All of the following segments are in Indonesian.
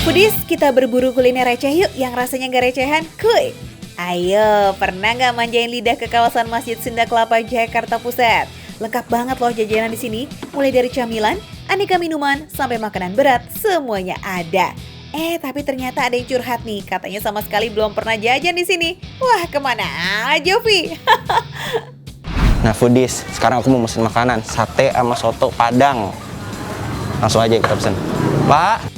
Foodies, kita berburu kuliner receh yuk yang rasanya gak recehan, kuy. Ayo, pernah gak manjain lidah ke kawasan Masjid Sunda Kelapa, Jakarta Pusat? Lengkap banget loh jajanan di sini, mulai dari camilan, aneka minuman, sampai makanan berat, semuanya ada. Tapi ternyata ada yang curhat nih, katanya sama sekali belum pernah jajan di sini. Wah, kemana aja, Vi? Nah, Foodies, sekarang aku mau pesen makanan, sate sama soto Padang. Langsung aja kita pesen. Pak.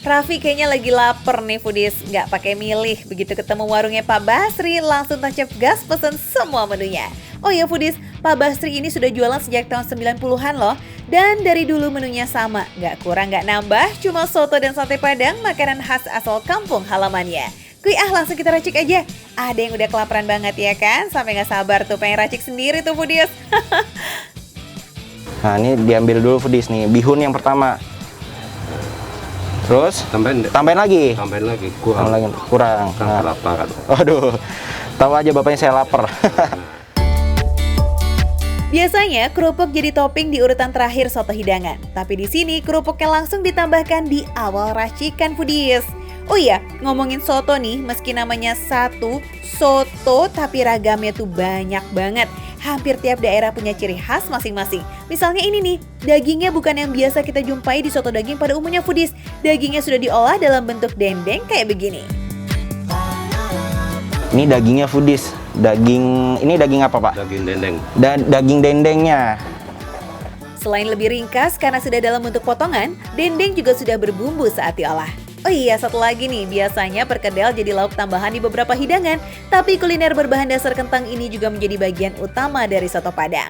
Raffi kayaknya lagi lapar nih, Foodies. Nggak pakai milih, begitu ketemu warungnya Pak Basri, langsung tancap gas pesen semua menunya. Oh ya Foodies, Pak Basri ini sudah jualan sejak tahun 90-an loh. Dan dari dulu menunya sama, nggak kurang nggak nambah, cuma soto dan sate Padang, makanan khas asal kampung halamannya. Kuy langsung kita racik aja. Ada yang udah kelaparan banget ya kan? Sampai nggak sabar tuh pengen racik sendiri tuh Foodies. Nah, ini diambil dulu Foodies nih, bihun yang pertama. Terus tambahin lagi. Kurang. Nah. Lapar. Waduh, tahu aja bapaknya saya lapar. Biasanya kerupuk jadi topping di urutan terakhir soto hidangan, tapi di sini kerupuknya langsung ditambahkan di awal racikan Foodies. Oh iya, ngomongin soto nih, meski namanya satu soto, tapi ragamnya tuh banyak banget. Hampir tiap daerah punya ciri khas masing-masing. Misalnya ini nih, dagingnya bukan yang biasa kita jumpai di soto daging pada umumnya Foodies. Dagingnya sudah diolah dalam bentuk dendeng kayak begini. Ini dagingnya Foodies. Ini daging apa, Pak? Daging dendeng. Daging dendengnya. Selain lebih ringkas karena sudah dalam bentuk potongan, dendeng juga sudah berbumbu saat diolah. Oh iya, satu lagi nih, biasanya perkedel jadi lauk tambahan di beberapa hidangan, tapi kuliner berbahan dasar kentang ini juga menjadi bagian utama dari soto Padang.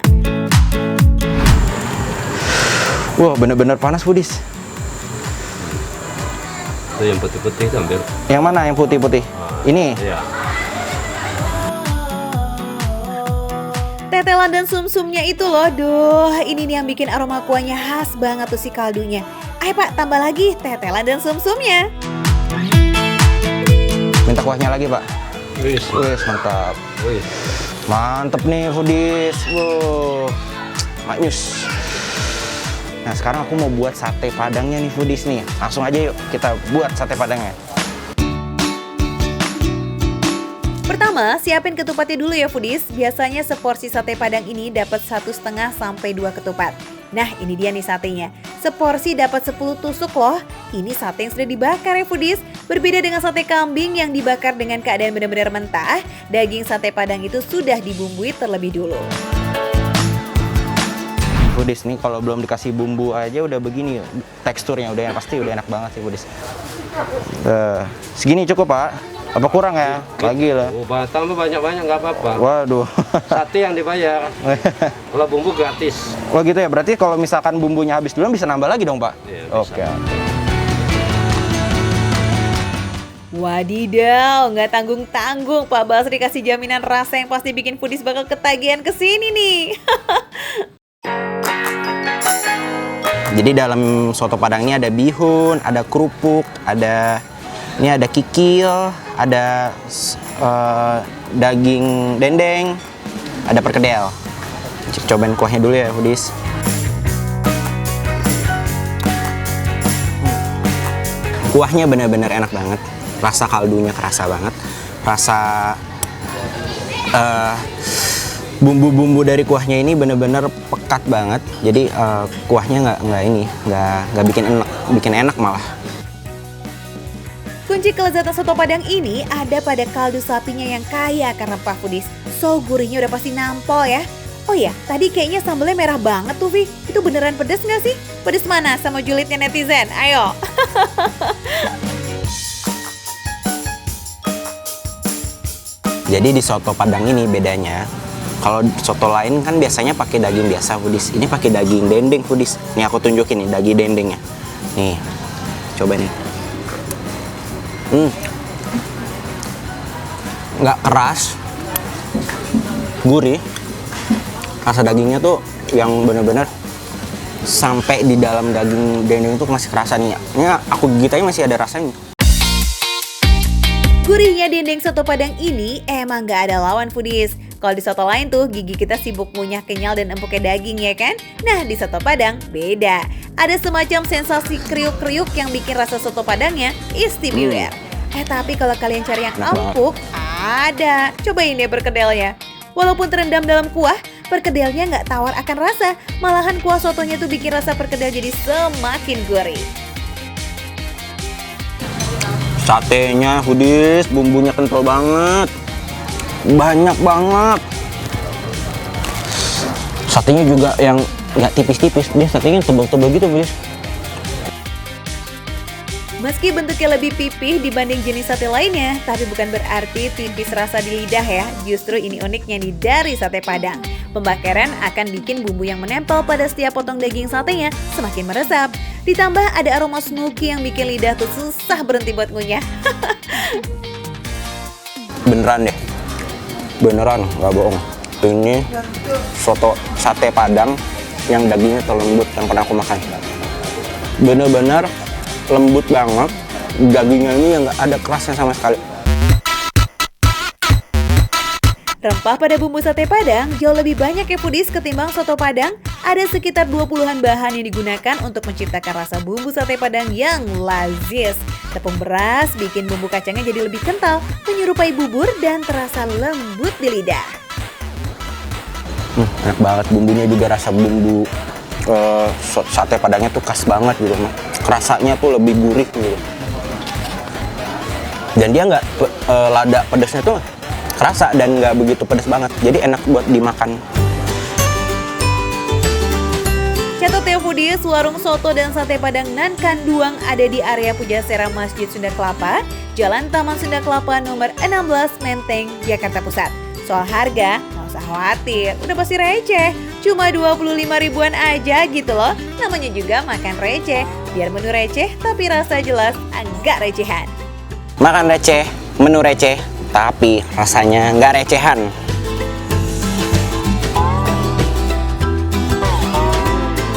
Wah, bener-bener panas Foodies. Itu yang putih-putih ambil. Yang mana yang putih-putih? Ini? Iya. Tetelan dan sumsumnya itu loh, duh, ini nih yang bikin aroma kuahnya khas banget tuh si kaldunya. Ayo Pak, tambah lagi tetelan dan sumsumnya. Minta kuahnya lagi, Pak. Wis, Mantap. wis. Mantep nih Foodies. Wow, maknyus. Nah, sekarang aku mau buat sate Padangnya nih Foodies nih. Langsung aja yuk kita buat sate Padangnya. Pertama, siapin ketupatnya dulu ya Foodies. Biasanya seporsi sate Padang ini dapat 1,5 sampai 2 ketupat. Nah, ini dia nih satenya. Seporsi dapat 10 tusuk loh. Ini sate yang sudah dibakar ya Foodies. Berbeda dengan sate kambing yang dibakar dengan keadaan benar-benar mentah, daging sate Padang itu sudah dibumbui terlebih dulu. Foodies nih kalau belum dikasih bumbu aja udah begini, teksturnya udah pasti udah enak banget sih Foodies. Segini cukup Pak? Apa kurang ya? Lagi lah. Oh, tambah banyak-banyak nggak apa-apa. Waduh. Sate yang dibayar. Kalau bumbu gratis. Wah gitu ya, berarti kalau misalkan bumbunya habis duluan bisa nambah lagi dong Pak? Iya, Oke. Wadidaw, nggak tanggung-tanggung Pak Basri kasih jaminan rasa yang pasti bikin Foodies bakal ketagihan kesini nih. Jadi dalam soto Padangnya ada bihun, ada kerupuk, ini ada kikil, ada daging dendeng, ada perkedel. Cobain kuahnya dulu ya Foodies. Kuahnya benar-benar enak banget. Rasa kaldunya kerasa banget. Rasa bumbu-bumbu dari kuahnya ini benar-benar pekat banget. Jadi kuahnya nggak bikin enak malah. Kunci kelezatan soto Padang ini ada pada kaldu sapinya yang kaya karena rempah Foodies. So gurihnya udah pasti nampol ya. Oh ya, tadi kayaknya sambelnya merah banget tuh Vi. Itu beneran pedes nggak sih? Pedes mana sama julidnya netizen? Ayo. Jadi di soto Padang ini bedanya, kalau soto lain kan biasanya pakai daging biasa Foodies. Ini pakai daging dendeng Foodies. Nih aku tunjukin nih daging dendengnya. Nih, coba nih. Nggak keras, gurih. Rasa dagingnya tuh yang bener-bener sampai di dalam daging dendeng itu masih kerasa nih. Ini aku gigit aja masih ada rasanya. Gurihnya dendeng soto Padang ini emang gak ada lawan Foodies. Kalau di soto lain tuh gigi kita sibuk ngunyah kenyal dan empuknya daging ya kan? Nah di soto Padang beda. Ada semacam sensasi kriuk-kriuk yang bikin rasa soto Padangnya istimewa. Tapi kalau kalian cari yang empuk, ada. Cobain deh perkedelnya. Walaupun terendam dalam kuah, perkedelnya nggak tawar akan rasa. Malahan kuah sotonya tuh bikin rasa perkedel jadi semakin gurih. Satenya Foodies, bumbunya kental banget. Banyak banget. Satenya juga yang nggak tipis-tipis, dia satenya tebal-tebal gitu, Foodies. Meski bentuknya lebih pipih dibanding jenis sate lainnya, tapi bukan berarti tipis rasa di lidah ya. Justru ini uniknya nih dari sate Padang. Pembakaran akan bikin bumbu yang menempel pada setiap potong daging satenya semakin meresap. Ditambah ada aroma smoky yang bikin lidah tuh susah berhenti buat ngunyah. Beneran deh. Beneran, nggak bohong. Ini soto sate Padang yang dagingnya terlembut yang pernah aku makan. Bener-bener lembut banget. Dagingnya ini yang nggak ada kerasnya sama sekali. Rempah pada bumbu sate Padang jauh lebih banyak ya Foodies ketimbang soto Padang. Ada sekitar 20-an bahan yang digunakan untuk menciptakan rasa bumbu sate Padang yang lazis. Tepung beras bikin bumbu kacangnya jadi lebih kental, menyerupai bubur dan terasa lembut di lidah. Enak banget, bumbunya juga rasa bumbu sate Padangnya tuh khas banget gitu. Kerasanya tuh lebih gurih gitu. Dan dia nggak lada pedasnya tuh kerasa dan nggak begitu pedas banget. Jadi enak buat dimakan. Catat ya Foodies, warung soto dan sate Padang Nan Kanduang ada di area Pujasera Masjid Sunda Kelapa, Jalan Taman Sunda Kelapa nomor 16 Menteng, Jakarta Pusat. Soal harga, nggak usah khawatir, udah pasti receh. Cuma 25 ribuan aja gitu loh. Namanya juga makan receh. Biar menu receh tapi rasa jelas agak recehan. Makan receh, menu receh, tapi rasanya nggak recehan.